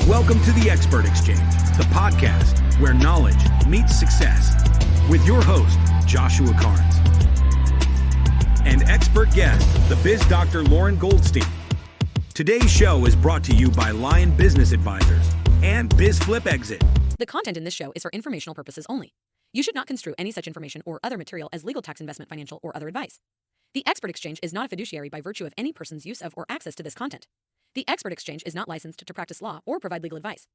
Welcome to the Expert Exchange, the podcast where knowledge meets success, with your host, Joshua Carnes, and expert guest, the Biz Doctor Lauren Goldstein. Today's show is brought to you by Lion Business Advisors and BizFlip Exit. The content in this show is for informational purposes only. You should not construe any such information or other material as legal, tax, investment, financial, or other advice. The Expert Exchange is not a fiduciary by virtue of any person's use of or access to this content. The Expert Exchange is not licensed to practice law or provide legal advice.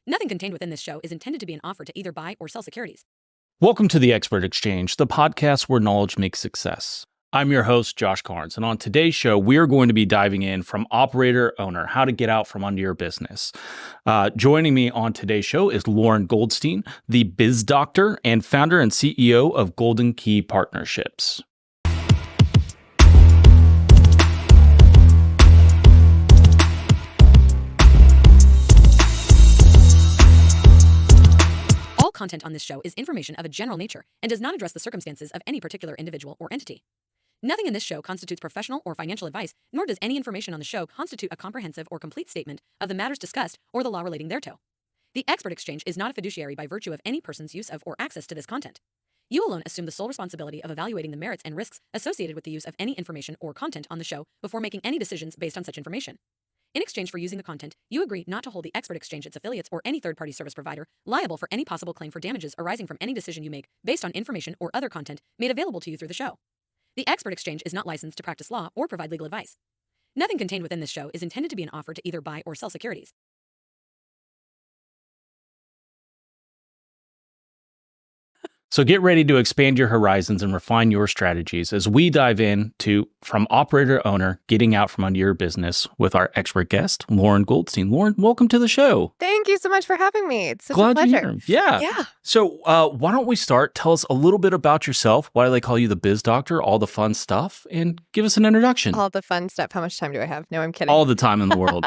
Nothing contained within this show is intended to be an offer to either buy or sell securities. Welcome to the Expert Exchange, the podcast where knowledge makes success. I'm your host, Josh Carnes, and on today's show, we are going to be diving in from operator owner, how to get out from under your business. Joining me on today's show is Lauren Goldstein, the Biz Doctor and founder and CEO of Golden Key Partnerships. All content on this show is information of a general nature and does not address the circumstances of any particular individual or entity. Nothing in this show constitutes professional or financial advice, nor does any information on the show constitute a comprehensive or complete statement of the matters discussed or the law relating thereto. The Expert Exchange is not a fiduciary by virtue of any person's use of or access to this content. You alone assume the sole responsibility of evaluating the merits and risks associated with the use of any information or content on the show before making any decisions based on such information. In exchange for using the content, you agree not to hold the Expert Exchange, its affiliates, or any third-party service provider liable for any possible claim for damages arising from any decision you make based on information or other content made available to you through the show. The Expert Exchange is not licensed to practice law or provide legal advice. Nothing contained within this show is intended to be an offer to either buy or sell securities. So get ready to expand your horizons and refine your strategies as we dive in to from operator owner, getting out from under your business with our expert guest, Lauren Goldstein. Lauren, welcome to the show. Thank you so much for having me. It's such Glad a you're pleasure. here. Yeah. Yeah. So why don't we start? Tell us a little bit about yourself. Why do they call you the Biz Doctor? All the fun stuff. And give us an introduction. All the fun stuff. How much time do I have? No, I'm kidding. All the time in the world.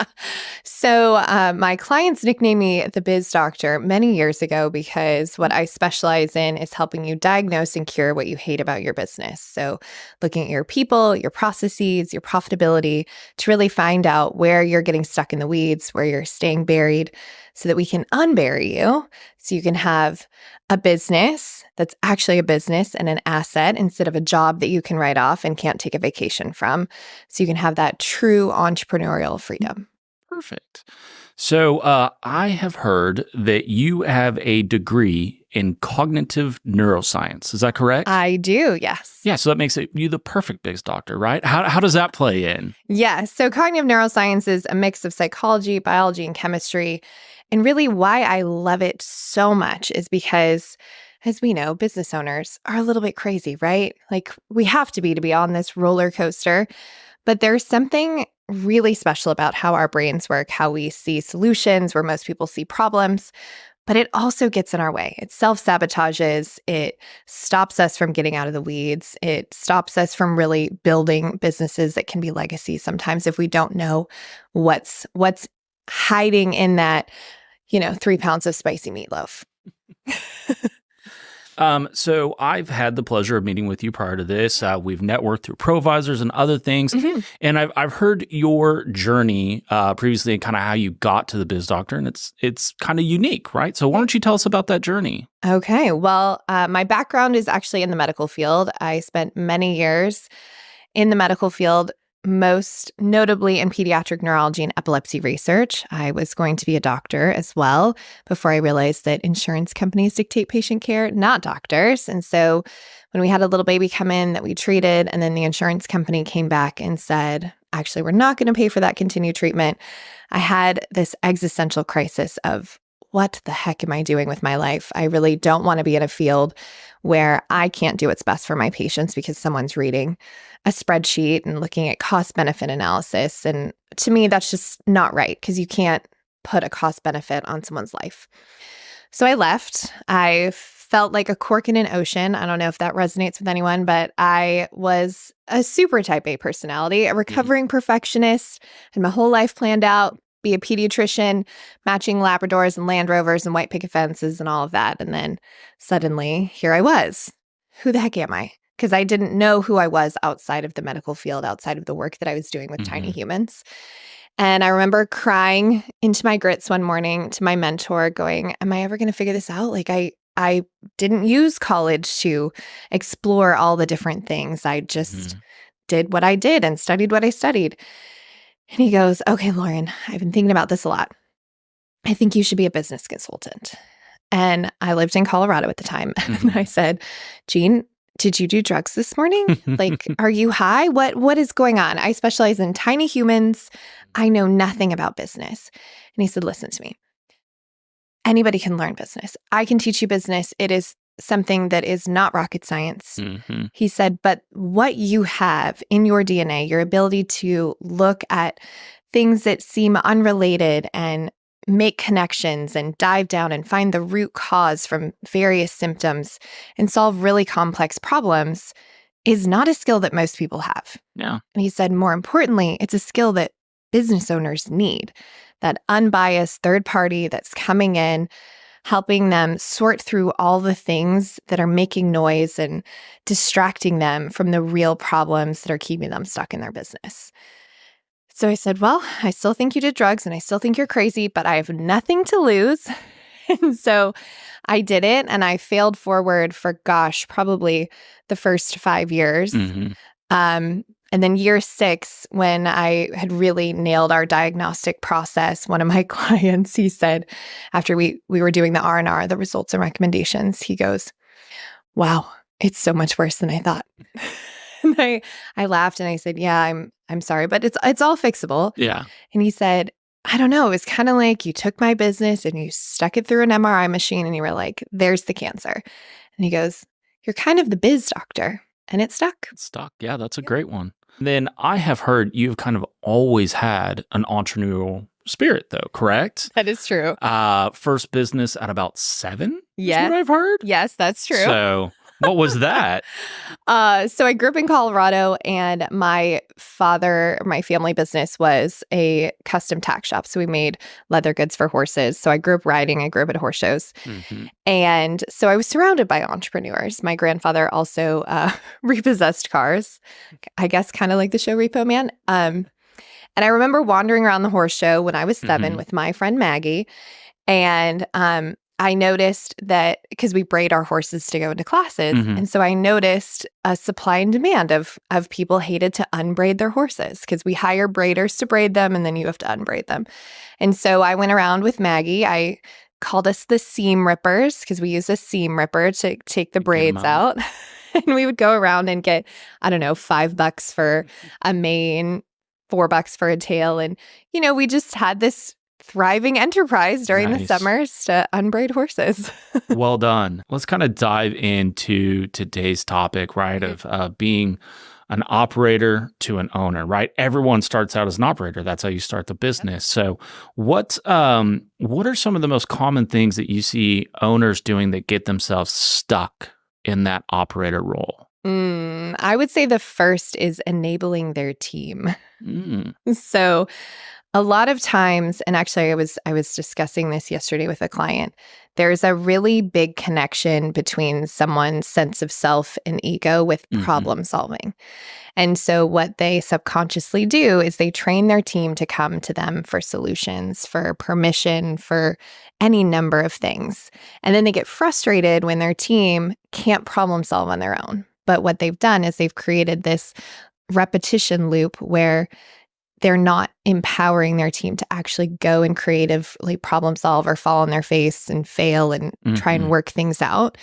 So my clients nicknamed me the Biz Doctor many years ago because what I specialize in is helping you diagnose and cure what you hate about your business. So looking at your people, your processes, your profitability to really find out where you're getting stuck in the weeds, where you're staying buried, so that we can unbury you so you can have a business that's actually a business and an asset instead of a job that you can write off and can't take a vacation from. So you can have that true entrepreneurial freedom. Perfect. So I have heard that you have a degree in cognitive neuroscience. Is that correct? I do, yes. Yeah, so that makes you the perfect Biz Doctor, right? How does that play in? Yeah, so cognitive neuroscience is a mix of psychology, biology, and chemistry. And really why I love it so much is because, as we know, business owners are a little bit crazy, right? Like we have to be on this roller coaster. But there's something really special about how our brains work, how we see solutions, where most people see problems. But it also gets in our way. It self-sabotages. It stops us from getting out of the weeds. It stops us from really building businesses that can be legacy sometimes if we don't know what's hiding in that, 3 pounds of spicy meatloaf. So I've had the pleasure of meeting with you prior to this. We've networked through Provisors and other things. Mm-hmm. And I've heard your journey previously and kind of how you got to the Biz Doctor. And it's kind of unique, right? So why don't you tell us about that journey? Okay. Well, my background is actually in the medical field. I spent many years in the medical field, most notably in pediatric neurology and epilepsy research. I was going to be a doctor as well before I realized that insurance companies dictate patient care, not doctors. And so when we had a little baby come in that we treated, and then the insurance company came back and said, actually, we're not going to pay for that continued treatment, I had this existential crisis of, what the heck am I doing with my life? I really don't want to be in a field where I can't do what's best for my patients because someone's reading a spreadsheet and looking at cost-benefit analysis. And to me, that's just not right because you can't put a cost-benefit on someone's life. So I left. I felt like a cork in an ocean. I don't know if that resonates with anyone, but I was a super type A personality, a recovering perfectionist, had my whole life planned out, be a pediatrician, matching Labradors and Land Rovers and white picket fences and all of that. And then suddenly, here I was. Who the heck am I? Because I didn't know who I was outside of the medical field, outside of the work that I was doing with tiny humans. And I remember crying into my grits one morning to my mentor going, am I ever going to figure this out? Like I didn't use college to explore all the different things. I just did what I did and studied what I studied. And he goes, okay, Lauren, I've been thinking about this a lot. I think you should be a business consultant. And I lived in Colorado at the time. And I said, Jean, did you do drugs this morning? Like, are you high? What is going on? I specialize in tiny humans. I know nothing about business. And he said, listen to me. Anybody can learn business. I can teach you business. It is something that is not rocket science. He said, but what you have in your DNA, your ability to look at things that seem unrelated and make connections and dive down and find the root cause from various symptoms and solve really complex problems is not a skill that most people have. Yeah. And he said, more importantly, it's a skill that business owners need, that unbiased third party that's coming in, helping them sort through all the things that are making noise and distracting them from the real problems that are keeping them stuck in their business. So I said, well, I still think you did drugs and I still think you're crazy, but I have nothing to lose. And so I did it, and I failed forward for, probably the first 5 years. And then year 6, when I had really nailed our diagnostic process, one of my clients, he said, after we were doing the R&R, the results and recommendations, he goes, wow, it's so much worse than I thought. And I laughed and I said, yeah, I'm sorry, but it's all fixable. Yeah. And he said, I don't know. It was kind of like you took my business and you stuck it through an MRI machine and you were like, there's the cancer. And he goes, you're kind of the Biz Doctor. And it stuck. It's stuck. Yeah, that's a great one. Then I have heard you've kind of always had an entrepreneurial spirit, though, correct? That is true. First business at about 7? Yes. Is what I've heard? Yes, that's true. So what was that? So I grew up in Colorado, and my family business was a custom tack shop. So we made leather goods for horses. So I grew up riding. I grew up at horse shows. And so I was surrounded by entrepreneurs. My grandfather also repossessed cars, I guess kind of like the show Repo Man. And I remember wandering around the horse show when I was 7 with my friend Maggie. And I noticed that because we braid our horses to go into classes. And so I noticed a supply and demand of people hated to unbraid their horses because we hire braiders to braid them and then you have to unbraid them. And so I went around with Maggie. I called us the seam rippers because we use a seam ripper to take the braids out. And we would go around and get, I don't know, $5 for a mane, $4 for a tail. And, we just had this thriving enterprise during the summers to unbraid horses. Well done. Let's kind of dive into today's topic, right, of being an operator to an owner, right? Everyone starts out as an operator. That's how you start the business. So what are some of the most common things that you see owners doing that get themselves stuck in that operator role? I would say the first is enabling their team. So a lot of times, and actually I was discussing this yesterday with a client, there's a really big connection between someone's sense of self and ego with problem solving. And so what they subconsciously do is they train their team to come to them for solutions, for permission, for any number of things. And then they get frustrated when their team can't problem solve on their own. But what they've done is they've created this repetition loop where they're not empowering their team to actually go and creatively problem solve or fall on their face and fail and try and work things out.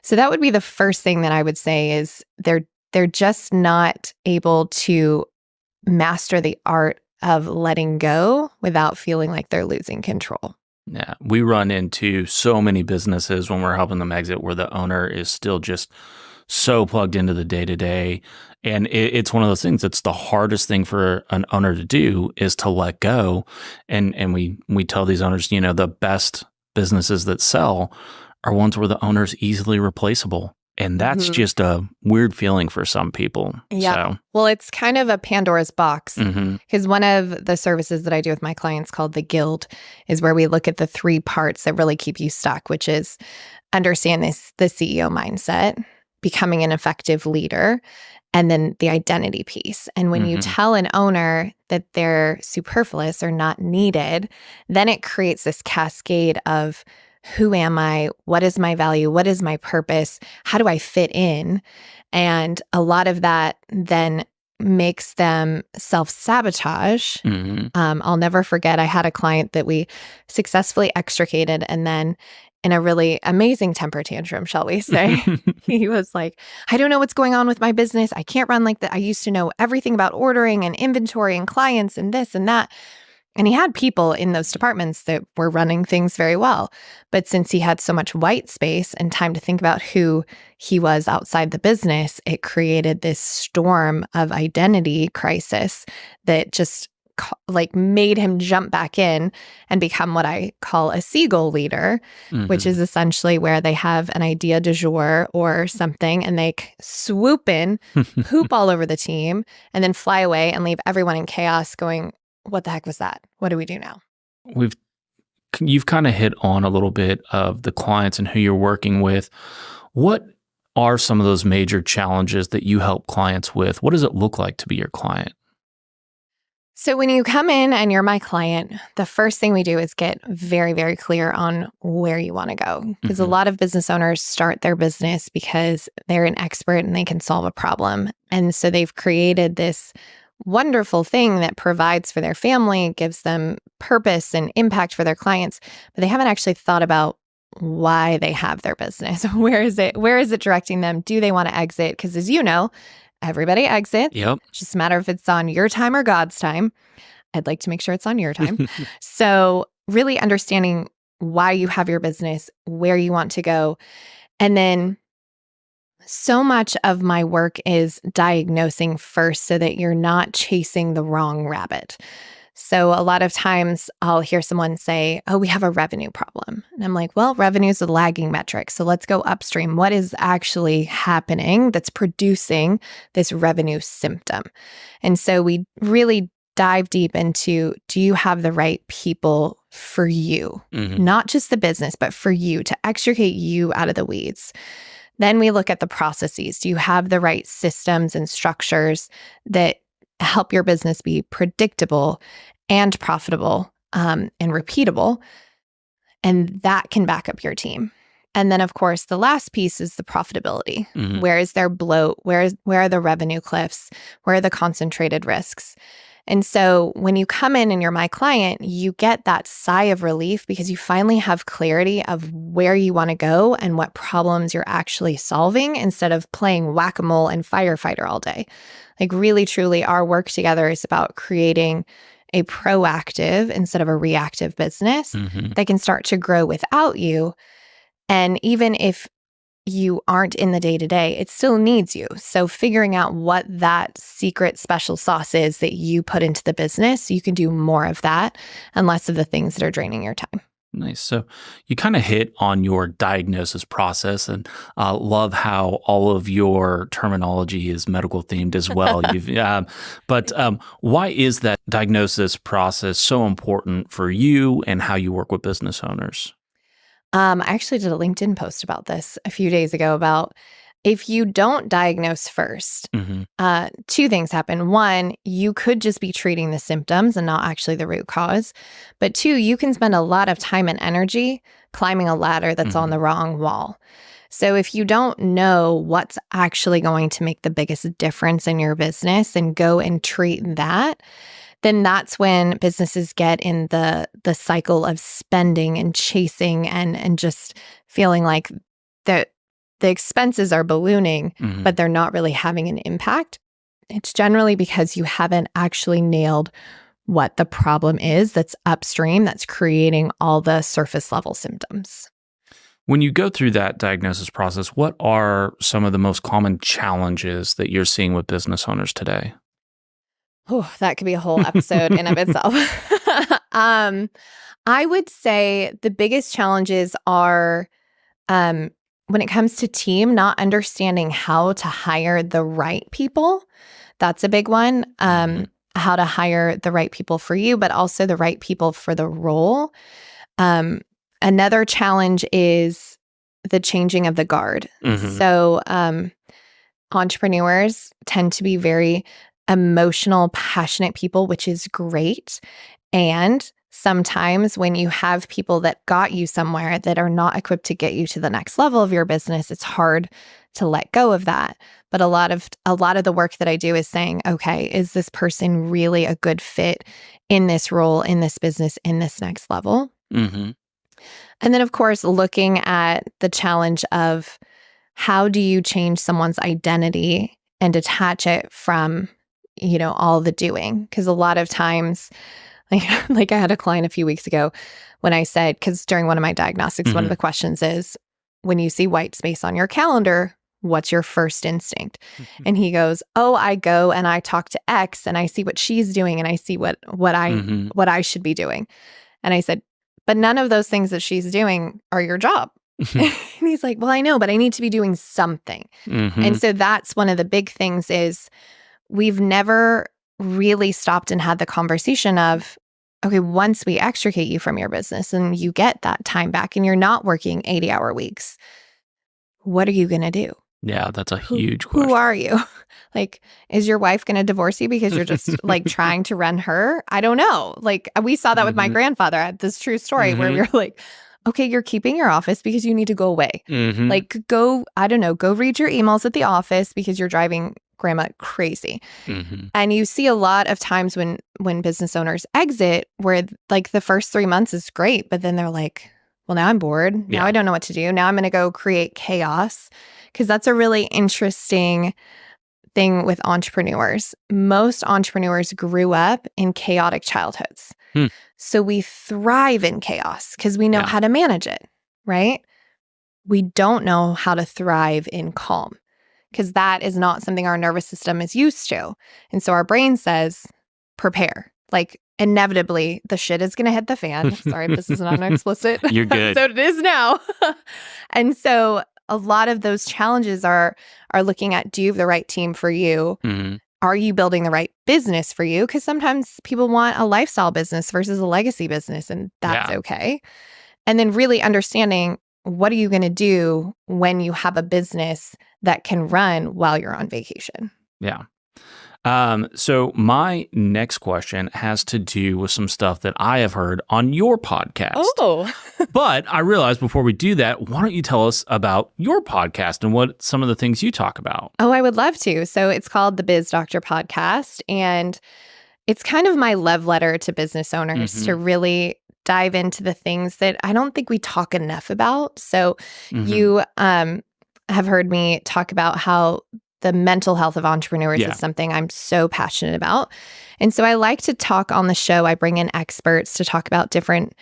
So that would be the first thing that I would say is they're just not able to master the art of letting go without feeling like they're losing control. Yeah, we run into so many businesses when we're helping them exit where the owner is still just so plugged into the day-to-day. And it's one of those things that's the hardest thing for an owner to do is to let go. And we tell these owners, the best businesses that sell are ones where the owner's easily replaceable. And that's just a weird feeling for some people. Yeah. So. Well, it's kind of a Pandora's box because one of the services that I do with my clients called the Guild is where we look at the 3 parts that really keep you stuck, which is understand the CEO mindset, becoming an effective leader, and then the identity piece. And when you tell an owner that they're superfluous or not needed, then it creates this cascade of who am I? What is my value? What is my purpose? How do I fit in? And a lot of that then makes them self-sabotage. I'll never forget, I had a client that we successfully extricated, and then in a really amazing temper tantrum, shall we say, he was like, I don't know what's going on with my business. I can't run like that. I used to know everything about ordering and inventory and clients and this and that. And he had people in those departments that were running things very well. But since he had so much white space and time to think about who he was outside the business, it created this storm of identity crisis that just like made him jump back in and become what I call a seagull leader, which is essentially where they have an idea du jour or something and they swoop in, poop all over the team, and then fly away and leave everyone in chaos going, what the heck was that? What do we do now? You've kind of hit on a little bit of the clients and who you're working with. What are some of those major challenges that you help clients with? What does it look like to be your client? So when you come in and you're my client, the first thing we do is get very, very clear on where you want to go. Because a lot of business owners start their business because they're an expert and they can solve a problem. And so they've created this wonderful thing that provides for their family, gives them purpose and impact for their clients, but they haven't actually thought about why they have their business. Where is it directing them? Do they want to exit? Because as you know, everybody exits. Yep. It's just a matter if it's on your time or God's time. I'd like to make sure it's on your time. So really understanding why you have your business, where you want to go. And then so much of my work is diagnosing first so that you're not chasing the wrong rabbit. So a lot of times I'll hear someone say, oh, we have a revenue problem. And I'm like, well, revenue is a lagging metric. So let's go upstream. What is actually happening that's producing this revenue symptom? And so we really dive deep into, do you have the right people for you? Not just the business, but for you, to extricate you out of the weeds. Then we look at the processes. Do you have the right systems and structures that help your business be predictable and profitable and repeatable? And that can back up your team. And then, of course, the last piece is the profitability. Where is there bloat? Where are the revenue cliffs? Where are the concentrated risks? And so when you come in and you're my client, you get that sigh of relief because you finally have clarity of where you want to go and what problems you're actually solving instead of playing whack-a-mole and firefighter all day. Like really, truly, our work together is about creating a proactive instead of a reactive business that can start to grow without you. And even if you aren't in the day-to-day, it still needs you. So figuring out what that secret special sauce is that you put into the business, so you can do more of that and less of the things that are draining your time. Nice. So you kind of hit on your diagnosis process, and love how all of your terminology is medical themed as well. But why is that diagnosis process so important for you and how you work with business owners? I actually did a LinkedIn post about this a few days ago about if you don't diagnose first, two things happen. One, you could just be treating the symptoms and not actually the root cause. But two, you can spend a lot of time and energy climbing a ladder that's on the wrong wall. So if you don't know what's actually going to make the biggest difference in your business and go and treat that, then that's when businesses get in the cycle of spending and chasing and just feeling like the expenses are ballooning, but they're not really having an impact. It's generally because you haven't actually nailed what the problem is that's upstream that's creating all the surface level symptoms. When you go through that diagnosis process, what are some of the most common challenges that you're seeing with business owners today? Oh, that could be a whole episode in of itself. I would say the biggest challenges are when it comes to team, not understanding how to hire the right people. That's a big one. How to hire the right people for you, but also the right people for the role. Another challenge is the changing of the guard. Mhm. So entrepreneurs tend to be very emotional, passionate people, which is great. And sometimes when you have people that got you somewhere that are not equipped to get you to the next level of your business, it's hard to let go of that. But a lot of the work that I do is saying, okay, is this person really a good fit in this role, in this business, in this next level? Mhm. And then, of course, looking at the challenge of how do you change someone's identity and detach it from, all the doing? Because a lot of times, like I had a client a few weeks ago when I said, because during one of my diagnostics, one of Mhm. the questions is, when you see white space on your calendar, what's your first instinct? And he goes, oh, I go and I talk to X and I see what she's doing and I see what Mhm. I should be doing. And I said, but none of those things that she's doing are your job. And he's like, well, I know, but I need to be doing something. Mhm. And so that's one of the big things is we've never really stopped and had the conversation of, okay, once we extricate you from your business and you get that time back and you're not working 80-hour weeks, what are you going to do? Yeah, that's a Who- huge question. Who are you? Like, is your wife going to divorce you because you're just like trying to run her? I don't know. Like, we saw that with my Mhm. grandfather. I had this true story where we were like, okay, you're keeping your office because you need to go away. Mhm. Like, go read your emails at the office because you're driving grandma crazy. Mhm. And you see a lot of times when business owners exit where like the first 3 months is great, but then they're like, well, now I'm bored. Now Yeah. I don't know what to do. Now I'm going to go create chaos. Because that's a really interesting thing with entrepreneurs. Most entrepreneurs grew up in chaotic childhoods. Hmm. So we thrive in chaos because we know Yeah. how to manage it, right? We don't know how to thrive in calm because that is not something our nervous system is used to. And so our brain says, prepare. Like inevitably, the shit is going to hit the fan. Sorry if this is not an explicit You're good. episode. It is now. And so a lot of those challenges are looking at, do you have the right team for you? Mhm. Are you building the right business for you? Because sometimes people want a lifestyle business versus a legacy business, and that's Yeah. okay. And then really understanding, what are you going to do when you have a business that can run while you're on vacation? Yeah. So my next question has to do with some stuff that I have heard on your podcast. Oh, But I realized before we do that, why don't you tell us about your podcast and what some of the things you talk about? Oh, I would love to. So it's called the Biz Doctor podcast, and it's kind of my love letter to business owners to really dive into the things that I don't think we talk enough about. So Mhm. you have heard me talk about how the mental health of entrepreneurs Yeah. is something I'm so passionate about. And so I like to talk on the show. I bring in experts to talk about different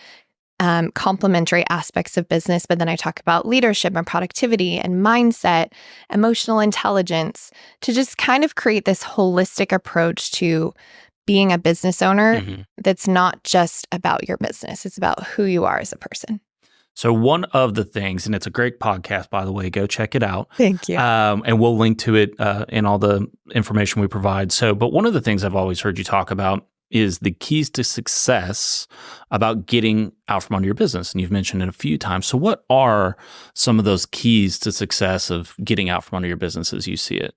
complementary aspects of business, but then I talk about leadership and productivity and mindset, emotional intelligence, to just kind of create this holistic approach to being a business owner Mhm. that's not just about your business. It's about who you are as a person. So one of the things, and it's a great podcast, by the way, go check it out. Thank you. And we'll link to it in all the information we provide. But one of the things I've always heard you talk about is the keys to success about getting out from under your business. And you've mentioned it a few times. So what are some of those keys to success of getting out from under your business as you see it?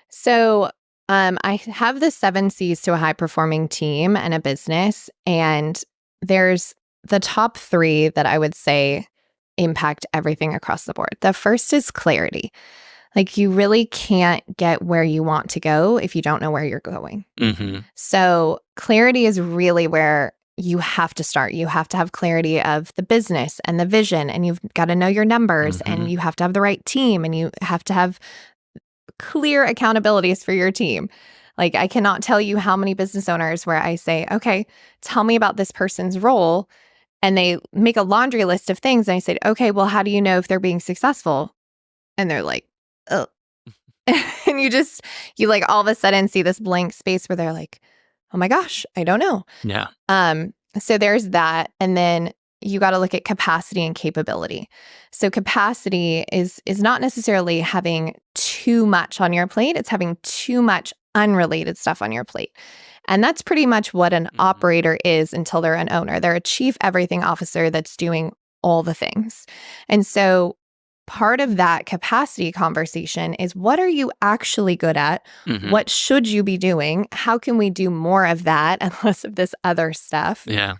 So I have the 7 C's to a high performing team and a business. And there's the top 3 that I would say impact everything across the board. The first is clarity. Like, you really can't get where you want to go if you don't know where you're going. Mm-hmm. So clarity is really where you have to start. You have to have clarity of the business and the vision, and you've got to know your numbers, Mhm. and you have to have the right team, and you have to have clear accountabilities for your team. Like, I cannot tell you how many business owners where I say, okay, tell me about this person's role. And they make a laundry list of things. And I said, okay, well, how do you know if they're being successful? And they're like, oh. And you like all of a sudden see this blank space where they're like, oh my gosh, I don't know. Yeah. So there's that. And then you got to look at capacity and capability. So capacity is not necessarily having too much on your plate. It's having too much unrelated stuff on your plate. And that's pretty much what an operator is until they're an owner. They're a chief everything officer that's doing all the things. And so part of that capacity conversation is, what are you actually good at? What should you be doing? How can we do more of that and less of this other stuff? Yeah.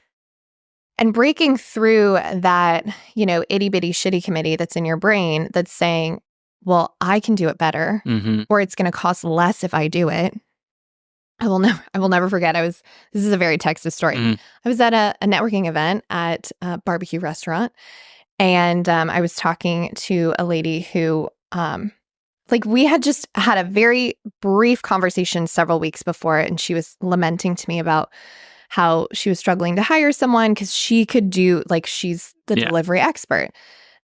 And breaking through that, itty bitty shitty committee that's in your brain that's saying, well, I can do it better, or it's going to cost less if I do it. I will never forget. This is a very Texas story. I was at a networking event at a barbecue restaurant, and I was talking to a lady who, we had just had a very brief conversation several weeks before, and she was lamenting to me about how she was struggling to hire someone because she could do, she's the delivery expert.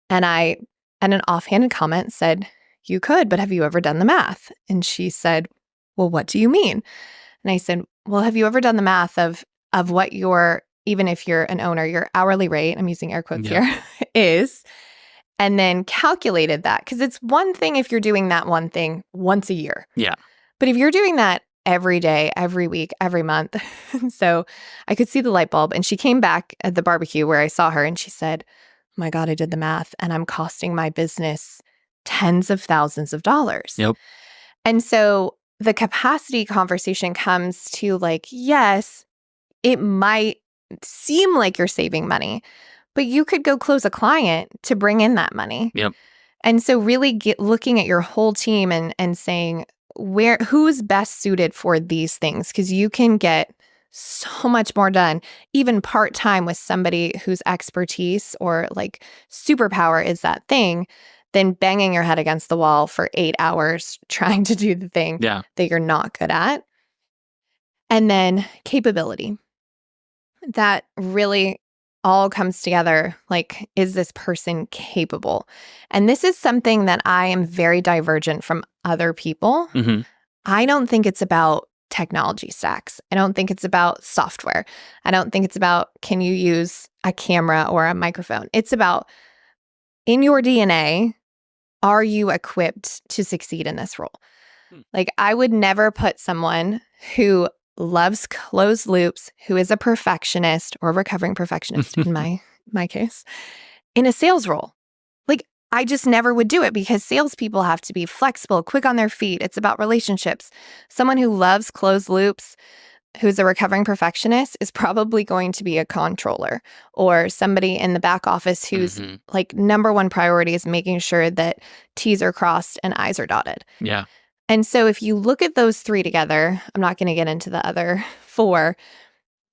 And I, in an offhanded comment, said, you could, but have you ever done the math? And she said, well, what do you mean? And I said, well, have you ever done the math of what your, even if you're an owner, your hourly rate, I'm using air quotes here, is, and then calculated that? Because it's one thing if you're doing that one thing once a year. Yeah. But if you're doing that every day, every week, every month. So I could see the light bulb. And she came back at the barbecue where I saw her, and she said, oh my God, I did the math, and I'm costing my business tens of thousands of dollars. Yep. And so the capacity conversation comes to, yes, it might seem like you're saving money, but you could go close a client to bring in that money. Yep. And so really looking at your whole team and saying, who's best suited for these things? Because you can get so much more done, even part-time, with somebody whose expertise or superpower is that thing, than banging your head against the wall for 8 hours trying to do the thing that you're not good at. And then capability. That really all comes together. Is this person capable? And this is something that I am very divergent from other people. I don't think it's about technology stacks. I don't think it's about software. I don't think it's about, can you use a camera or a microphone? It's about, in your DNA, are you equipped to succeed in this role? I would never put someone who loves closed loops, who is a perfectionist or a recovering perfectionist in my case, in a sales role. I just never would do it, because salespeople have to be flexible, quick on their feet. It's about relationships. Someone who loves closed loops, who's a recovering perfectionist, is probably going to be a controller, or somebody in the back office whose number one priority is making sure that T's are crossed and I's are dotted. Yeah. And so if you look at those three together, I'm not going to get into the other four,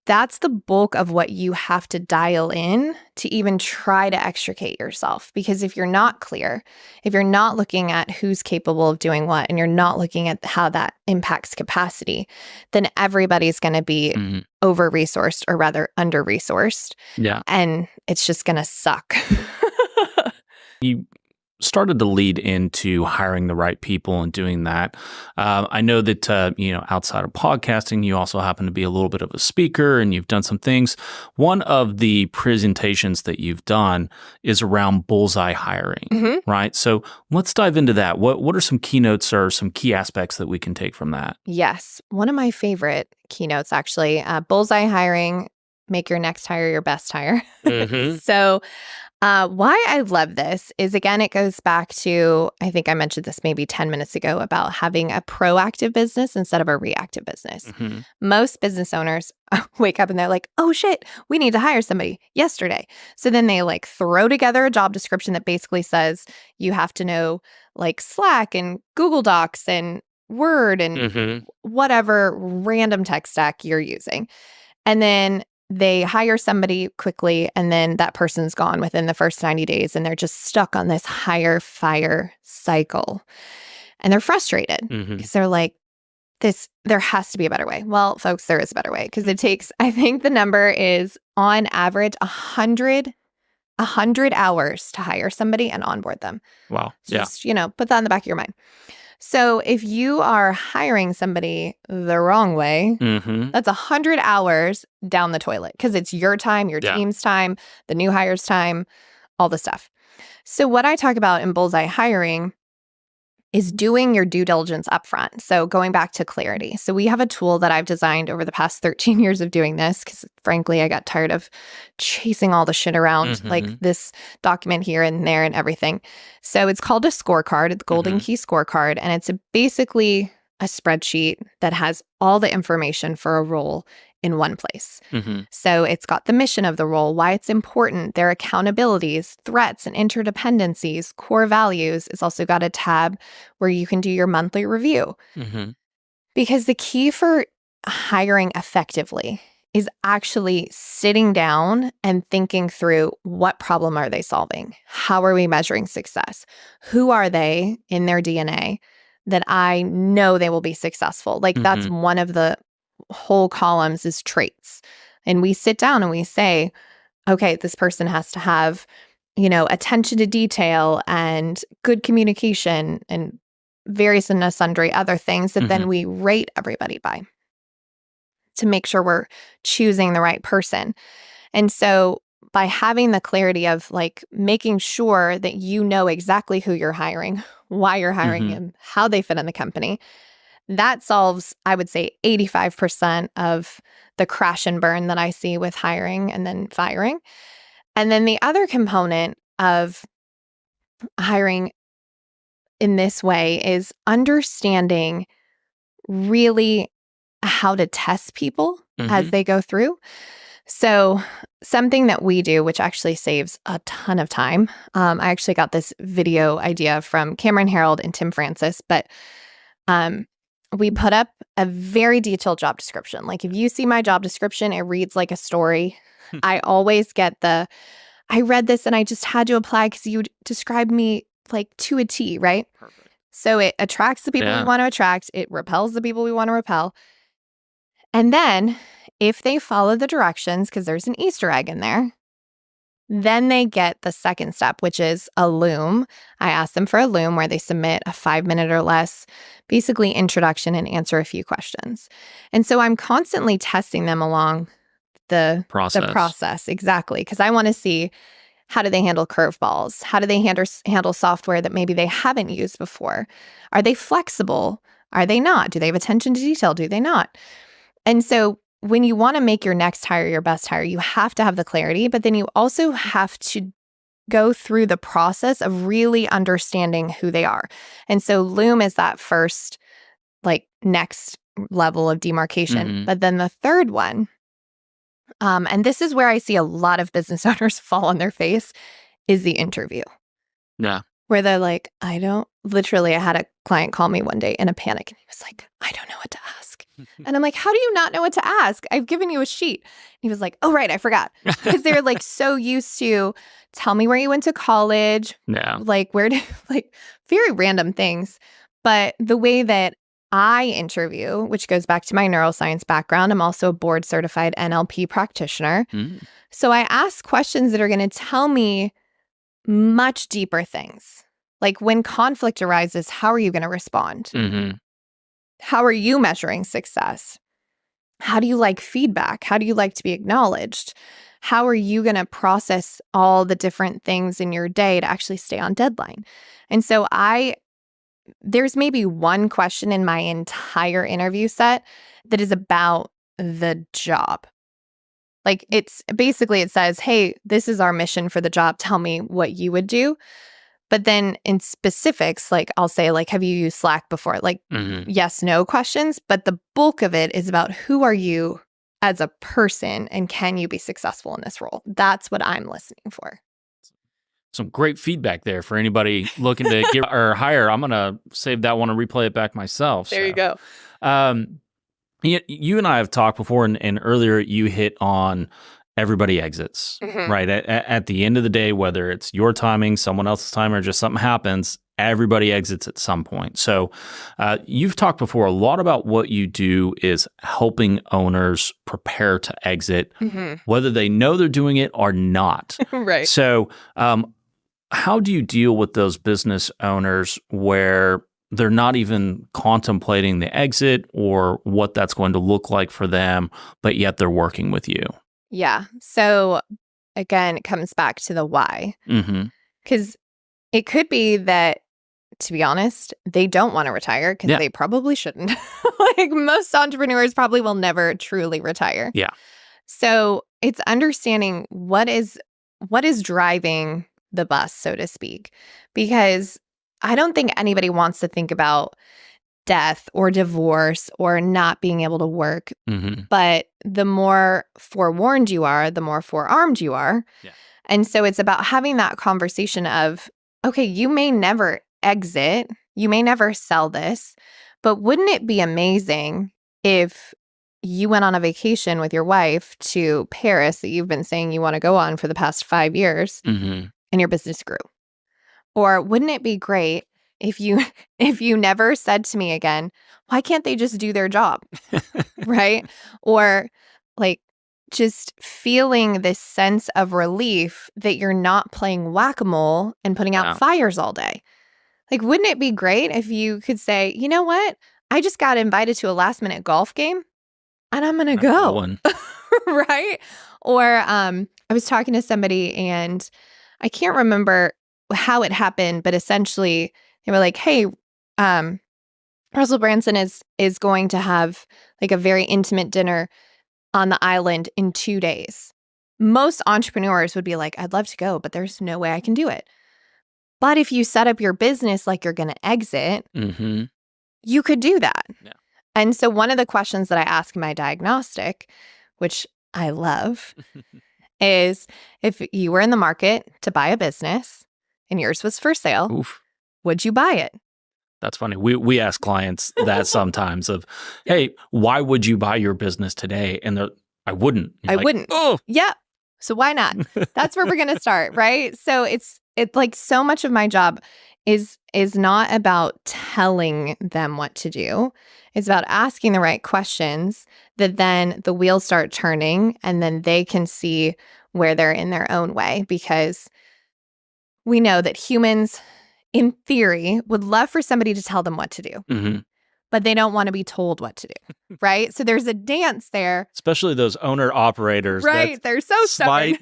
that's the bulk of what you have to dial in to even try to extricate yourself. Because if you're not clear, if you're not looking at who's capable of doing what, and you're not looking at how that impacts capacity, then everybody's going to be over-resourced, or rather under-resourced. Yeah. And it's just going to suck. You started to lead into hiring the right people and doing that. I know that, outside of podcasting, you also happen to be a little bit of a speaker, and you've done some things. One of the presentations that you've done is around Bullseye hiring, right? So let's dive into that. What are some keynotes or some key aspects that we can take from that? Yes. One of my favorite keynotes, actually, Bullseye hiring, make your next hire your best hire. So why I love this is, again, it goes back to, I think I mentioned this maybe 10 minutes ago, about having a proactive business instead of a reactive business. Most business owners wake up and they're like, oh shit, we need to hire somebody yesterday. So then they throw together a job description that basically says you have to know Slack and Google Docs and Word and whatever random tech stack you're using. And then they hire somebody quickly, and then that person's gone within the first 90 days, and they're just stuck on this hire fire cycle. And they're frustrated because they're like, there has to be a better way. Well, folks, there is a better way, because it takes, I think the number is on average 100 hours to hire somebody and onboard them. Wow. So just, put that in the back of your mind. So if you are hiring somebody the wrong way, that's 100 hours down the toilet, because it's your time, your team's time, the new hire's time, all the stuff. So what I talk about in Bullseye hiring is doing your due diligence upfront. So going back to clarity. So we have a tool that I've designed over the past 13 years of doing this because frankly, I got tired of chasing all the shit around like this document here and there and everything. So it's called a scorecard, the Golden Key Scorecard, and it's basically a spreadsheet that has all the information for a role in one place. So it's got the mission of the role, why it's important, their accountabilities, threats and interdependencies, core values. It's also got a tab where you can do your monthly review. Because the key for hiring effectively is actually sitting down and thinking through what problem are they solving? How are we measuring success? Who are they in their DNA that I know they will be successful? Like that's one of the whole columns is traits. And we sit down and we say, okay, this person has to have, attention to detail and good communication and various and sundry other things that then we rate everybody by to make sure we're choosing the right person. And so by having the clarity of like making sure that you know exactly who you're hiring, why you're hiring them, how they fit in the company, that solves, I would say, 85% of the crash and burn that I see with hiring and then firing. And then the other component of hiring in this way is understanding really how to test people as they go through. So something that we do, which actually saves a ton of time, I actually got this video idea from Cameron Harold and Tim Francis, but we put up a very detailed job description. Like if you see my job description, it reads like a story. I always get I read this and I just had to apply because you described me like to a T, right? Perfect. So it attracts the people we want to attract. It repels the people we want to repel. And then if they follow the directions, because there's an Easter egg in there, then they get the second step, which is a Loom. I ask them for a Loom where they submit a 5-minute or less, basically introduction and answer a few questions. And so I'm constantly testing them along the process. Exactly. Because I want to see how do they handle curveballs? How do they handle software that maybe they haven't used before? Are they flexible? Are they not? Do they have attention to detail? Do they not? And so when you want to make your next hire your best hire, you have to have the clarity, but then you also have to go through the process of really understanding who they are. And so Loom is that first, like, next level of demarcation. But then the third one, and this is where I see a lot of business owners fall on their face, is the interview. Yeah. Where they're like, I had a client call me one day in a panic and he was like, I don't know what to ask. And I'm like, how do you not know what to ask? I've given you a sheet. And he was like, oh, right, I forgot. Because they're like so used to tell me where you went to college. Yeah. Like like very random things. But the way that I interview, which goes back to my neuroscience background, I'm also a board certified NLP practitioner. So I ask questions that are going to tell me much deeper things. Like when conflict arises, how are you going to respond? How are you measuring success? How do you like feedback? How do you like to be acknowledged? How are you going to process all the different things in your day to actually stay on deadline? And so there's maybe one question in my entire interview set that is about the job. Like it's basically, it says, hey, this is our mission for the job. Tell me what you would do. But then in specifics, like I'll say, like, have you used Slack before? Like yes, no questions. But the bulk of it is about who are you as a person and can you be successful in this role? That's what I'm listening for. Some great feedback there for anybody looking to get or hire. I'm going to save that one and replay it back myself. There you go. You and I have talked before, and earlier you hit on everybody exits, right? At the end of the day, whether it's your timing, someone else's time, or just something happens, everybody exits at some point. So you've talked before a lot about what you do is helping owners prepare to exit, whether they know they're doing it or not. Right. So how do you deal with those business owners where they're not even contemplating the exit or what that's going to look like for them, but yet they're working with you? Yeah. So again, it comes back to the why. Because it could be that to be honest, they don't want to retire because Yeah. they probably shouldn't. Like most entrepreneurs probably will never truly retire. Yeah. So it's understanding what is driving the bus, so to speak, because I don't think anybody wants to think about death or divorce or not being able to work. Mm-hmm. But the more forewarned you are, the more forearmed you are. Yeah. And so it's about having that conversation of, okay, you may never exit, you may never sell this, but wouldn't it be amazing if you went on a vacation with your wife to Paris that you've been saying you want to go on for the past 5 years Mm-hmm. and your business grew? Or wouldn't it be great if you never said to me again, why can't they just do their job? Right? Or like just feeling this sense of relief that you're not playing whack-a-mole and putting out Yeah. fires all day. Like, wouldn't it be great if you could say, you know what? I just got invited to a last-minute golf game and I'm going to go. One. Right? Or I was talking to somebody and I can't remember how it happened, but essentially they were like, hey, Russell Branson is going to have like a very intimate dinner on the island in 2 days. Most entrepreneurs would be like, I'd love to go, but there's no way I can do it. But if you set up your business like you're going to exit, Mm-hmm. you could do that. Yeah. And so one of the questions that I ask in my diagnostic, which I love, is if you were in the market to buy a business and yours was for sale, Oof. would you buy it? That's funny. We ask clients that sometimes of, hey, why would you buy your business today? And they're, I wouldn't. You're I like, wouldn't. Oh, Yeah. So why not? That's where we're going to start, right? So it's like so much of my job is not about telling them what to do. It's about asking the right questions that then the wheels start turning and then they can see where they're in their own way, because we know that humans in theory would love for somebody to tell them what to do, mm-hmm. but they don't want to be told what to do, right? So there's a dance there. Especially those owner operators. Right. They're so stubborn.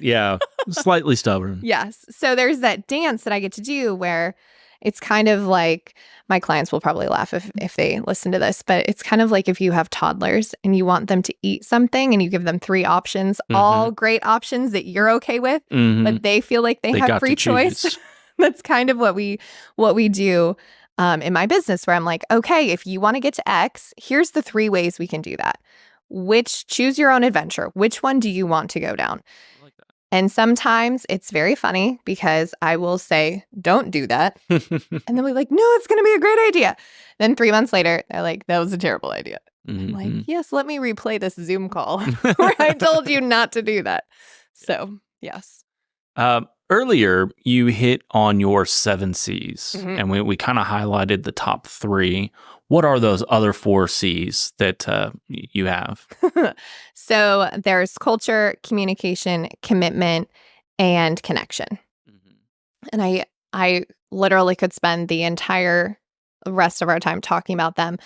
Slightly stubborn. Yes. So there's that dance that I get to do where it's kind of like, my clients will probably laugh if they listen to this, but it's kind of like if you have toddlers and you want them to eat something and you give them 3 options, all great options that you're okay with, Mm-hmm. but they feel like they have got free to choice. choose. That's kind of what we do in my business, where I'm like, okay, if you want to get to X, here's the 3 ways we can do that. Choose your own adventure. Which one do you want to go down? I like that. And sometimes it's very funny because I will say, don't do that. And then we're like, no, it's going to be a great idea. Then 3 months later, they're like, that was a terrible idea. I'm like, yes, let me replay this Zoom call where I told you not to do that. So, yes. Earlier, you hit on your 7 C's, Mhm. and we kind of highlighted the top 3. What are those other 4 C's that you have? So there's culture, communication, commitment, and connection. And I literally could spend the entire rest of our time talking about them.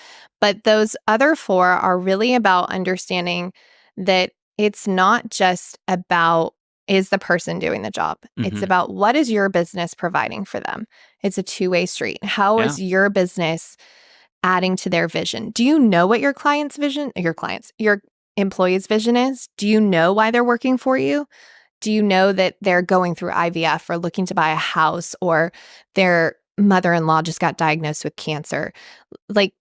But those other 4 are really about understanding that it's not just about, is the person doing the job? It's Mhm. about, what is your business providing for them? It's a 2-way street. How is your business adding to their vision? Do you know what your employees' vision is? Do you know why they're working for you? Do you know that they're going through IVF or looking to buy a house, or their mother-in-law just got diagnosed with cancer? Like,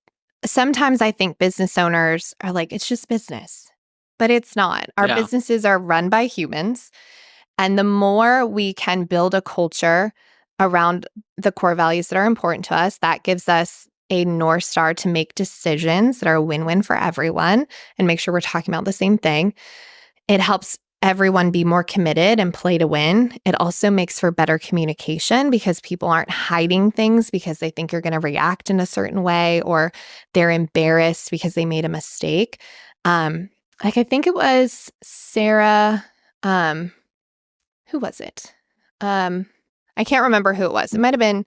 sometimes I think business owners are like, it's just business, but it's not. Our Yeah. businesses are run by humans. And the more we can build a culture around the core values that are important to us, that gives us a North Star to make decisions that are a win-win for everyone and make sure we're talking about the same thing. It helps everyone be more committed and play to win. It also makes for better communication because people aren't hiding things because they think you're going to react in a certain way, or they're embarrassed because they made a mistake. Like, I think it was Sarah, who was it? I can't remember who it was. It might have been,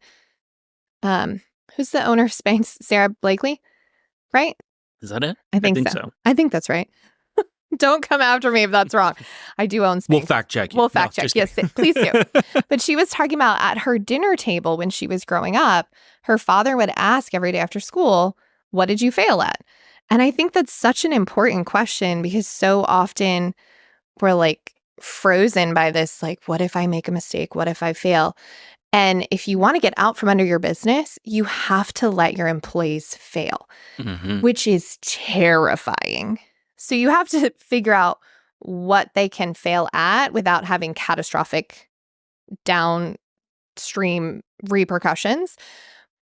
who's the owner of Spanx? Sarah Blakely, right? Is that it? I think so. I think that's right. Don't come after me if that's wrong. I do own space. We'll fact check you. We'll fact check. Yes, please do. But she was talking about at her dinner table when she was growing up, her father would ask every day after school, what did you fail at? And I think that's such an important question because so often we're like frozen by this, like, what if I make a mistake? What if I fail? And if you want to get out from under your business, you have to let your employees fail, which is terrifying. So you have to figure out what they can fail at without having catastrophic downstream repercussions.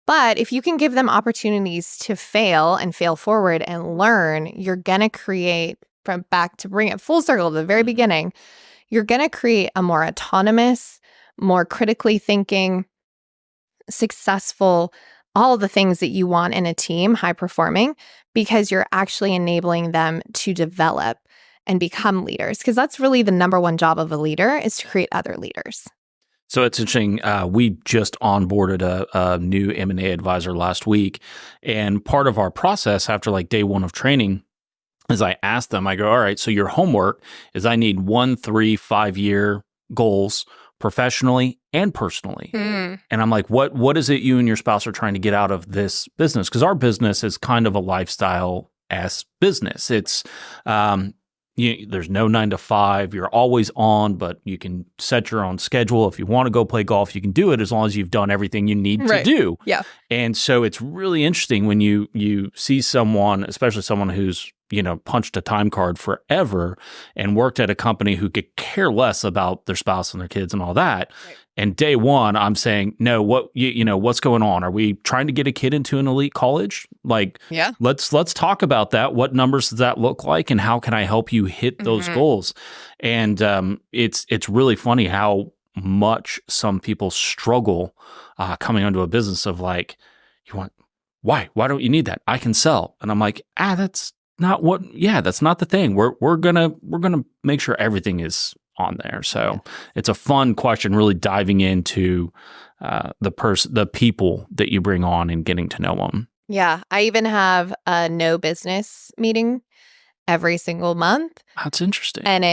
But if you can give them opportunities to fail and fail forward and learn, you're going to create, from back to bring it full circle to the very beginning, you're going to create a more autonomous, more critically thinking, successful, all the things that you want in a team, high performing, because you're actually enabling them to develop and become leaders. Because that's really the number one job of a leader, is to create other leaders. So it's interesting. We just onboarded a new M&A advisor last week. And part of our process after like day one of training is I asked them, I go, all right, so your homework is I need 1, 3, 5-year goals professionally and personally. And I'm like, what is it you and your spouse are trying to get out of this business? Because our business is kind of a lifestyle-esque business. It's there's no 9 to 5. You're always on, but you can set your own schedule. If you want to go play golf, you can do it as long as you've done everything you need to do. Yeah. And so it's really interesting when you see someone, especially someone who's punched a time card forever and worked at a company who could care less about their spouse and their kids and all that. Right. And day one, I'm saying, no, what's going on? Are we trying to get a kid into an elite college? Like, yeah, let's talk about that. What numbers does that look like? And how can I help you hit those goals? And it's really funny how much some people struggle coming onto a business of like, why don't you need that? I can sell. And I'm like, that's not that's not the thing. We're gonna make sure everything is on there. So it's a fun question, really diving into the people that you bring on and getting to know them. Yeah. I even have a no business meeting every single month. That's interesting. And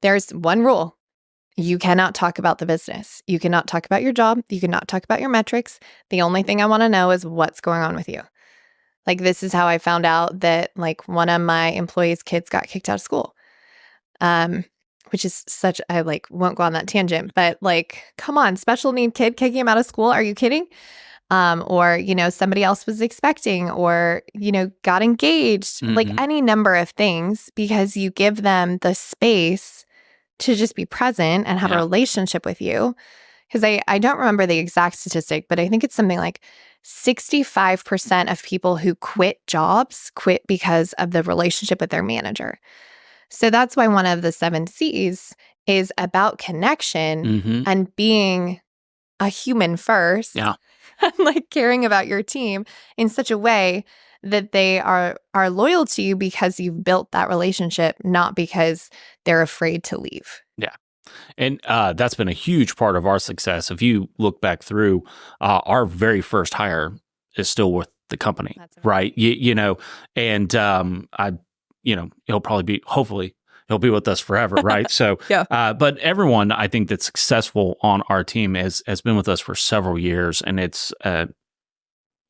there's one rule. You cannot talk about the business. You cannot talk about your job. You cannot talk about your metrics. The only thing I want to know is what's going on with you. Like, this is how I found out that like one of my employees' kids got kicked out of school. Which is I won't go on that tangent, but like, come on, special need kid kicking him out of school. Are you kidding? Or, somebody else was expecting or, got engaged, like any number of things, because you give them the space to just be present and have a relationship with you. Because I don't remember the exact statistic, but I think it's something like 65% of people who quit jobs quit because of the relationship with their manager. So that's why one of the 7 C's is about connection and being a human first. Yeah. And like caring about your team in such a way that they are loyal to you because you've built that relationship, not because they're afraid to leave. Yeah. And that's been a huge part of our success. If you look back through, our very first hire is still with the company, right? And he'll probably hopefully he'll be with us forever, right? So, but everyone I think that's successful on our team has been with us for several years, and it's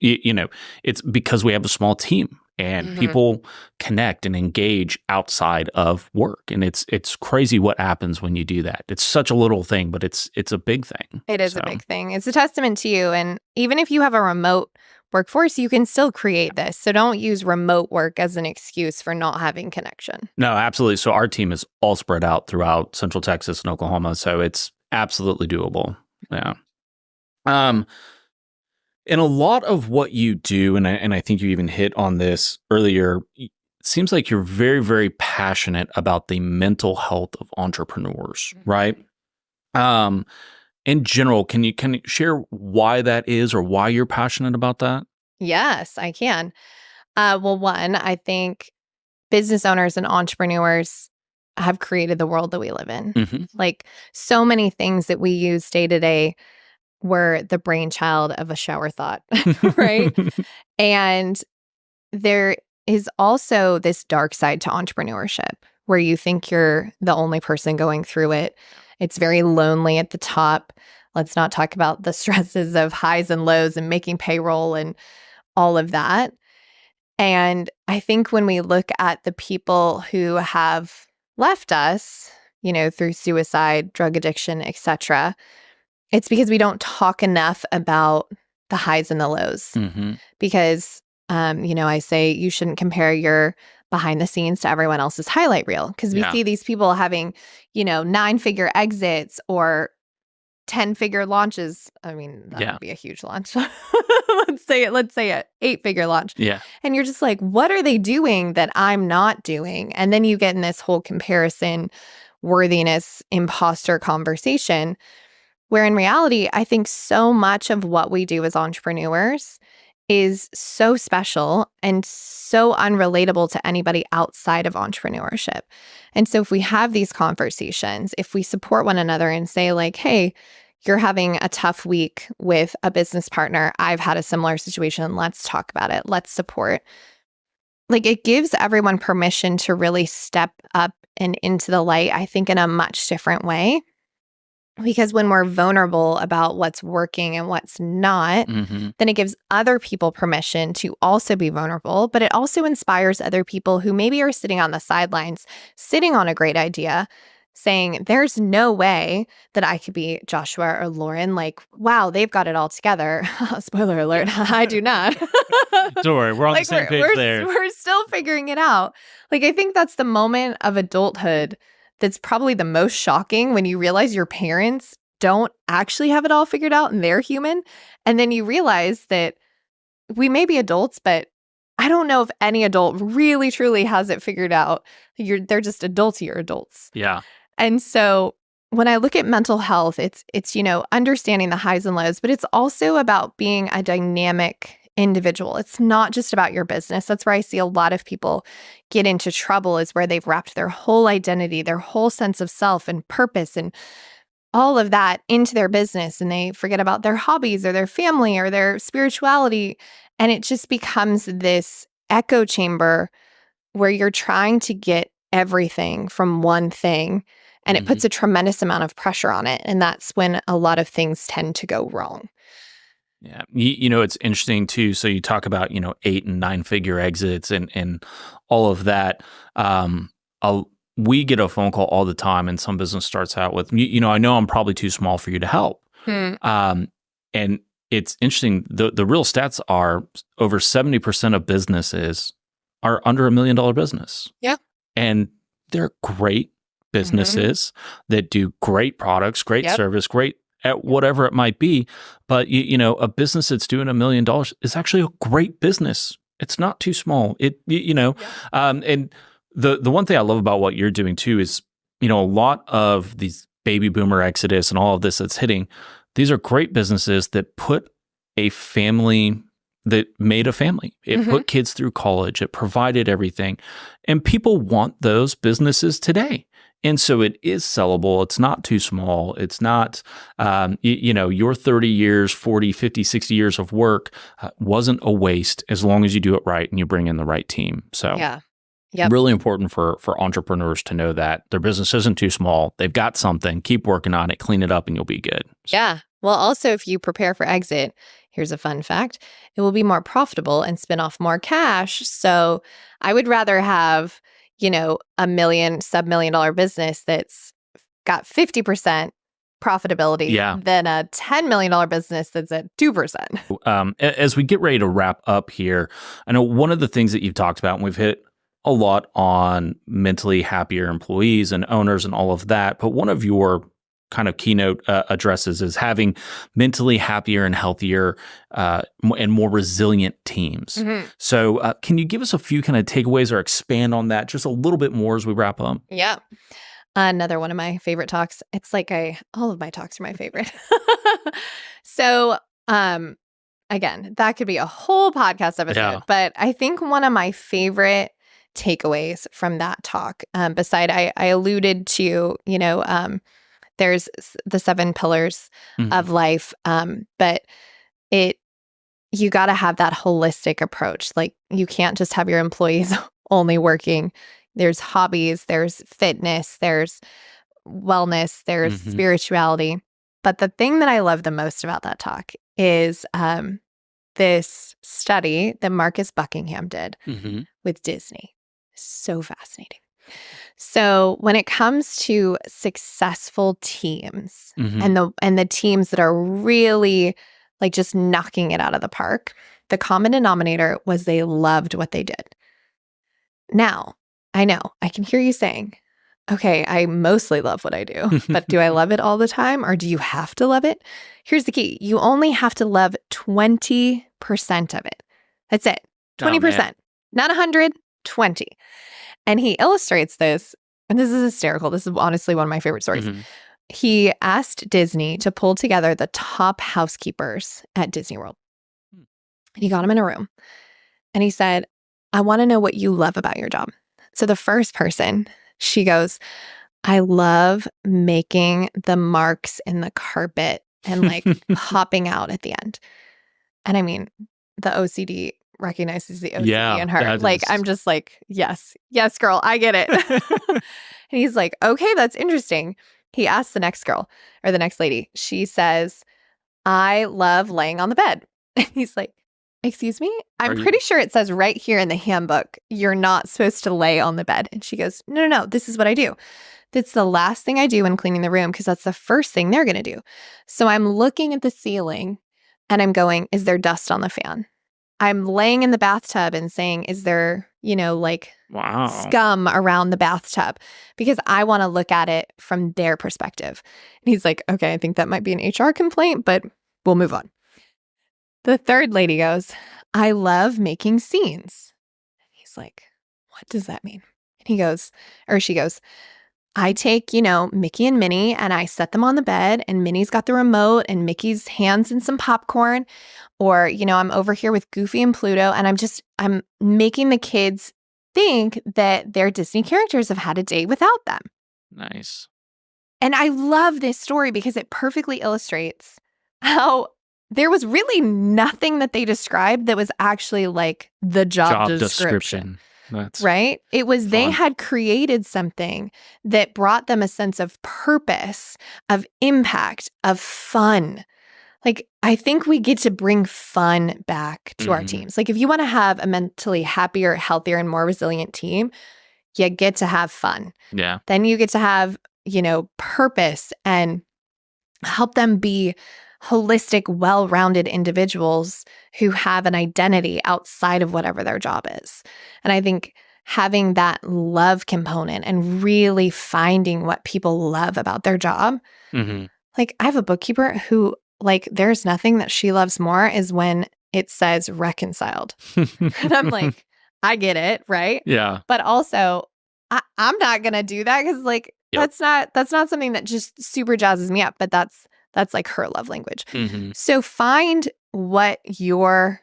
it's because we have a small team and people connect and engage outside of work, and it's crazy what happens when you do that. It's such a little thing, but it's a big thing. It is a big thing. It's a testament to you, and even if you have a remote workforce, you can still create this. So don't use remote work as an excuse for not having connection. No, absolutely. So our team is all spread out throughout Central Texas and Oklahoma. So it's absolutely doable. Yeah. And a lot of what you do, and I think you even hit on this earlier, it seems like you're very, very passionate about the mental health of entrepreneurs, right? In general, can you share why that is or why you're passionate about that? Yes, I can. Well, one, I think business owners and entrepreneurs have created the world that we live in. Like, so many things that we use day to day were the brainchild of a shower thought, right? And there is also this dark side to entrepreneurship, where you think you're the only person going through it. It's very lonely at the top. Let's not talk about the stresses of highs and lows and making payroll and all of that. And I think when we look at the people who have left us, through suicide, drug addiction, etc., it's because we don't talk enough about the highs and the lows. Mm-hmm. Because, I say you shouldn't compare your behind the scenes to everyone else's highlight reel, because we see these people having, 9-figure exits or 10-figure launches. I mean, that would be a huge launch. Let's say it 8-figure launch. Yeah. And you're just like, what are they doing that I'm not doing? And then you get in this whole comparison, worthiness, imposter conversation, where in reality, I think so much of what we do as entrepreneurs is so special and so unrelatable to anybody outside of entrepreneurship. And so if we have these conversations, if we support one another and say like, hey, you're having a tough week with a business partner, I've had a similar situation, let's talk about it, let's support. Like, it gives everyone permission to really step up and into the light, I think, in a much different way. Because when we're vulnerable about what's working and what's not, Mm-hmm. then it gives other people permission to also be vulnerable. But it also inspires other people who maybe are sitting on the sidelines, sitting on a great idea, saying, there's no way that I could be Joshua or Lauren. Like, wow, they've got it all together. Spoiler alert, I do not. Don't worry, we're on the same page there. We're still figuring it out. Like, I think that's the moment of adulthood that's probably the most shocking, when you realize your parents don't actually have it all figured out and they're human. And then you realize that we may be adults, but I don't know if any adult really truly has it figured out. They're just adultier adults. Yeah. And so when I look at mental health, it's understanding the highs and lows, but it's also about being a dynamic individual. It's not just about your business. That's where I see a lot of people get into trouble, is where they've wrapped their whole identity, their whole sense of self and purpose and all of that into their business, and they forget about their hobbies or their family or their spirituality. And it just becomes this echo chamber where you're trying to get everything from one thing, and it puts a tremendous amount of pressure on it. And that's when a lot of things tend to go wrong. Yeah. It's interesting too. So you talk about, 8 and 9-figure exits and all of that. We get a phone call all the time, and some business starts out with, I know I'm probably too small for you to help. And it's interesting. The real stats are over 70% of businesses are under $1 million business. Yeah. And they're great businesses that do great products, great service, great at whatever it might be. But, a business that's doing $1 million is actually a great business. It's not too small. And the one thing I love about what you're doing too is, a lot of these baby boomer exodus and all of this that's hitting, these are great businesses that put a family, that made a family. It put kids through college. It provided everything. And people want those businesses today. And so it is sellable. It's not too small. It's not, your 30 years, 40, 50, 60 years of work wasn't a waste, as long as you do it right and you bring in the right team. So really important for entrepreneurs to know that their business isn't too small. They've got something. Keep working on it. Clean it up and you'll be good. So. Yeah. Well, also, if you prepare for exit, here's a fun fact, it will be more profitable and spin off more cash. So I would rather have, $1 million, sub-$1 million business that's got 50% profitability than a $10 million business that's at 2%. As we get ready to wrap up here, I know one of the things that you've talked about, and we've hit a lot on mentally happier employees and owners and all of that, but one of your kind of keynote addresses is having mentally happier and healthier and more resilient teams. So can you give us a few kind of takeaways or expand on that just a little bit more as we wrap up? Yeah. Another one of my favorite talks. It's like all of my talks are my favorite. So again, that could be a whole podcast episode, but I think one of my favorite takeaways from that talk, beside I alluded to, there's the 7 pillars of life, but you got to have that holistic approach. Like, you can't just have your employees only working, There's hobbies, there's fitness, there's wellness, there's spirituality. But the thing that I love the most about that talk is this study that Marcus Buckingham did with Disney. So fascinating. So when it comes to successful teams and the teams that are really like just knocking it out of the park, the common denominator was they loved what they did. Now, I know, I can hear you saying, okay, I mostly love what I do, but do I love it all the time, or do you have to love it? Here's the key. You only have to love 20% of it. That's it. 20%. Not 100, 20. And he illustrates this, and this is hysterical. This is honestly one of my favorite stories. He asked Disney to pull together the top housekeepers at Disney World. And he got them in a room. And he said, I want to know what you love about your job. So the first person, she goes, I love making the marks in the carpet and like popping out at the end. And I mean, the OCD recognizes the OCD in her. Like, I'm just like, yes, girl, I get it. And he's like, okay, that's interesting. He asks the next girl or the next lady. She says, I love laying on the bed. And he's like, excuse me? I'm pretty sure it says right here in the handbook, you're not supposed to lay on the bed. And she goes, no, this is what I do. That's the last thing I do when cleaning the room because that's the first thing they're going to do. So I'm looking at the ceiling and I'm going, is there dust on the fan? I'm laying in the bathtub and saying, is there, scum around the bathtub? Because I want to look at it from their perspective. And he's like, okay, I think that might be an HR complaint, but we'll move on. The third lady goes, I love making scenes. And he's like, what does that mean? And he goes, or she goes, I take, Mickey and Minnie and I set them on the bed and Minnie's got the remote and Mickey's hands in some popcorn. Or, I'm over here with Goofy and Pluto and I'm making the kids think that their Disney characters have had a day without them. Nice. And I love this story because it perfectly illustrates how there was really nothing that they described that was actually like the job description. That's right. It was fun. They had created something that brought them a sense of purpose, of impact, of fun. Like, I think we get to bring fun back to our teams. Like, if you want to have a mentally happier, healthier, and more resilient team, you get to have fun. Yeah. Then you get to have, purpose and help them be holistic, well-rounded individuals who have an identity outside of whatever their job is. And I think having that love component and really finding what people love about their job. Like, I have a bookkeeper who, there's nothing that she loves more is when it says reconciled. And I'm like, I get it, right? Yeah. But also, I'm not going to do that because, that's not something that just super jazzes me up, but that's like her love language. So find what your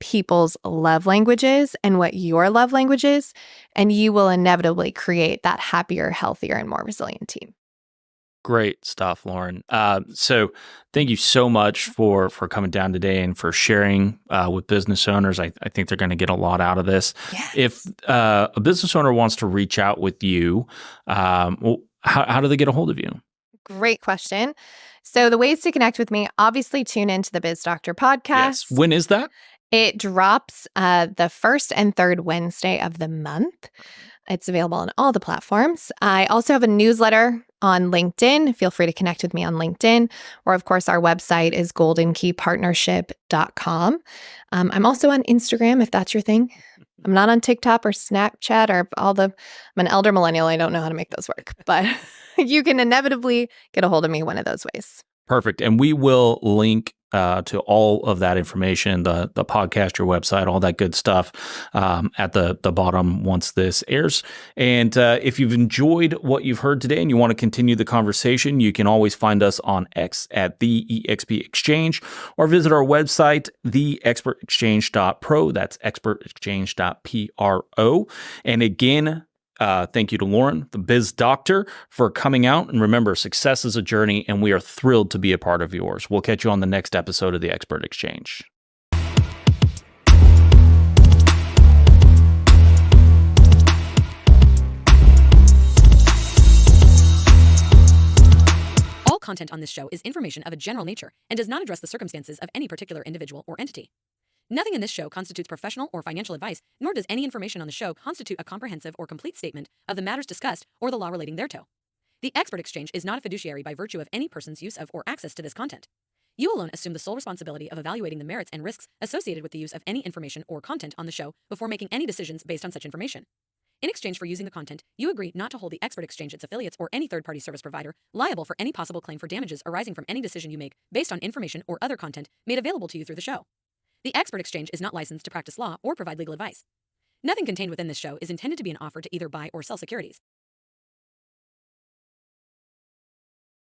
people's love language is and what your love language is, and you will inevitably create that happier, healthier, and more resilient team. Great stuff, Lauren. So thank you so much for coming down today and for sharing with business owners. I think they're going to get a lot out of this. Yes. If a business owner wants to reach out with you, how do they get a hold of you? Great question. So the ways to connect with me, obviously tune into the Biz Doctor podcast. Yes. When is that? It drops the first and third Wednesday of the month. It's available on all the platforms. I also have a newsletter on LinkedIn. Feel free to connect with me on LinkedIn. Or, of course, our website is goldenkeypartnership.com. I'm also on Instagram, if that's your thing. I'm not on TikTok or Snapchat or I'm an elder millennial. I don't know how to make those work. But you can inevitably get a hold of me one of those ways. Perfect. And we will link to all of that information, the podcast, your website, all that good stuff at the bottom once this airs. And if you've enjoyed what you've heard today and you want to continue the conversation, you can always find us on X at the EXP Exchange or visit our website, theexpertexchange.pro. That's expertexchange.pro. And again, thank you to Lauren, the Biz Doctor, for coming out. And remember, success is a journey, and we are thrilled to be a part of yours. We'll catch you on the next episode of the Expert Exchange. content on this show is information of a general nature and does not address the circumstances of any particular individual or entity. Nothing in this show constitutes professional or financial advice, nor does any information on the show constitute a comprehensive or complete statement of the matters discussed or the law relating thereto. The Expert Exchange is not a fiduciary by virtue of any person's use of or access to this content. You alone assume the sole responsibility of evaluating the merits and risks associated with the use of any information or content on the show before making any decisions based on such information. In exchange for using the content, you agree not to hold the Expert Exchange, its affiliates, or any third-party service provider liable for any possible claim for damages arising from any decision you make based on information or other content made available to you through the show. The Expert Exchange is not licensed to practice law or provide legal advice. Nothing contained within this show is intended to be an offer to either buy or sell securities.